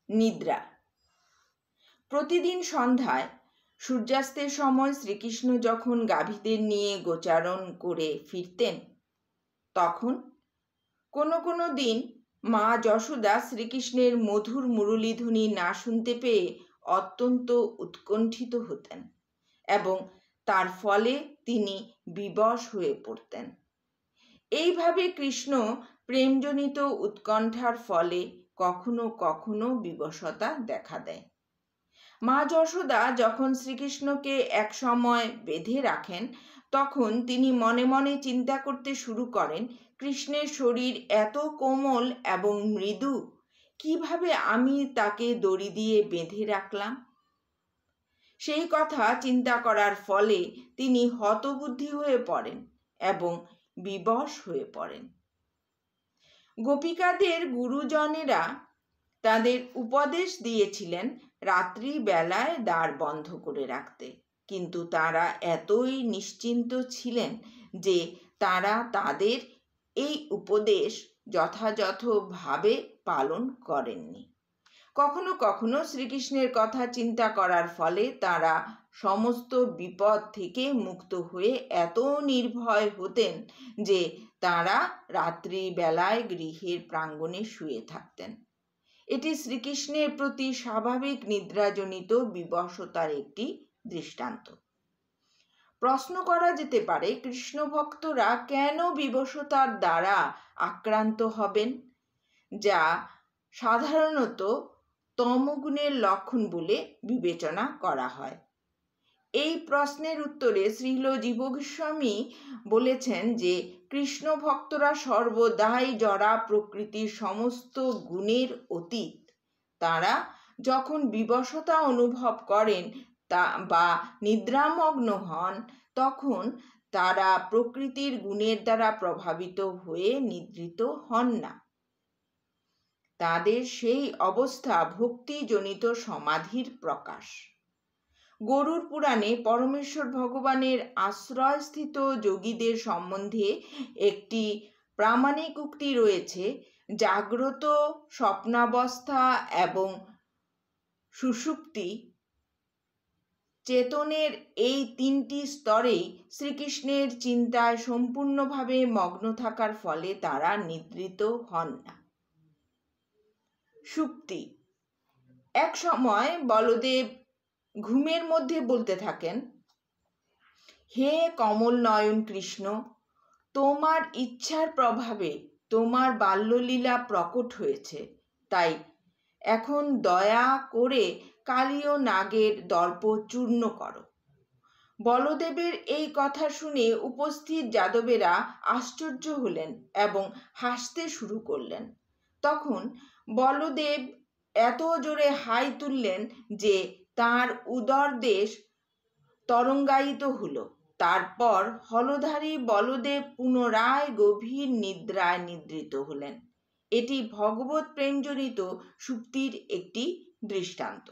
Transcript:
নিদ্রা। প্রতিদিন সন্ধ্যায় সূর্যাস্তের সময় শ্রীকৃষ্ণ যখন গাভীদের নিয়ে গোচারণ করে ফিরতেন, তখন কোনো কোনো দিন মা যশোদা শ্রীকৃষ্ণের মধুর মুরলীধ্বনি না শুনতে পেয়ে অত্যন্ত উৎকণ্ঠিত হতেন এবং তার ফলে তিনি বিবশ হয়ে পড়তেন। এইভাবে কৃষ্ণ প্রেমজনিত উৎকণ্ঠার ফলে কখনো কখনো বিবশতা দেখা দেয়। মা যশোদা যখন শ্রীকৃষ্ণকে এক সময় বেঁধে রাখেন, তখন তিনি মনে মনে চিন্তা করতে শুরু করেন, কৃষ্ণের শরীর এত কোমল এবং মৃদু, কিভাবে আমি তাকে দড়ি দিয়ে বেঁধে রাখলাম? সেই কথা চিন্তা করার ফলে তিনি হতবুদ্ধি হয়ে পড়েন এবং বিবশ হয়ে পড়েন। গোপিকাদের গুরুজনেরা তাদের উপদেশ দিয়েছিলেন রাত্রি বেলায় দ্বার বন্ধ করে রাখতে, কিন্তু তারা এতই নিশ্চিন্ত ছিলেন যে তারা তাদের এই উপদেশ যথাযথভাবে পালন করেননি। কখনো কখনো শ্রীকৃষ্ণের কথা চিন্তা করার ফলে তারা সমস্ত বিপদ থেকে মুক্ত হয়ে এত নির্ভয় হতেন যে তারা রাত্রিবেলায় গৃহের প্রাঙ্গণে শুয়ে থাকতেন। এটি শ্রীকৃষ্ণের প্রতি স্বাভাবিক নিদ্রাজনিত বিবশতার একটি দৃষ্টান্ত। প্রশ্ন করা যেতে পারে, কৃষ্ণ ভক্তরা কেন বিবশতার দ্বারা আক্রান্ত হবেন, যা সাধারণত তমগুণের লক্ষণ বলে বিবেচনা করা হয়? এই প্রশ্নের উত্তরে শ্রীল জীবগোস্বামী বলেছেন যে কৃষ্ণ ভক্তরা সর্বদাই জড়া প্রকৃতির সমস্ত গুণের অতীত। তারা যখন বিবশতা অনুভব করেন বা নিদ্রামগ্ন হন, তখন তারা প্রকৃতির গুণের দ্বারা প্রভাবিত হয়ে নিদ্রিত হন না। তাদের সেই অবস্থা ভক্তিজনিত সমাধির প্রকাশ। গরুড় পুরাণে পরমেশ্বর ভগবানের আশ্রয়স্থিত যোগীদের সম্বন্ধে একটি প্রামাণিক উক্তি রয়েছে, জাগ্রত, স্বপ্নাবস্থা এবং সুষুপ্তি চেতনের এই তিনটি স্তরেই শ্রীকৃষ্ণের চিন্তায় সম্পূর্ণভাবে মগ্ন থাকার ফলে তারা নিদ্রিত হন না। সুপ্তি। এক সময় বলদেব ঘুমের মধ্যে বলতে থাকেন, হে কমল নয়ন কৃষ্ণ, তোমার ইচ্ছার প্রভাবে তোমার বাল্যলীলা প্রকট হয়েছে, তাই এখন দয়া করে কালীয় নাগের দর্প চূর্ণ করো। বলদেবের এই কথা শুনে উপস্থিত যাদবেরা আশ্চর্য হলেন এবং হাসতে শুরু করলেন। তখন বলদেব এত জোরে হাই তুললেন যে তাঁর উদরদেশ তরঙ্গায়িত হল। তারপর হলধারী বলদেব পুনরায় গভীর নিদ্রায় নিদ্রিত হলেন। এটি ভগবত প্রেমজনিত সুপ্তির একটি দৃষ্টান্ত।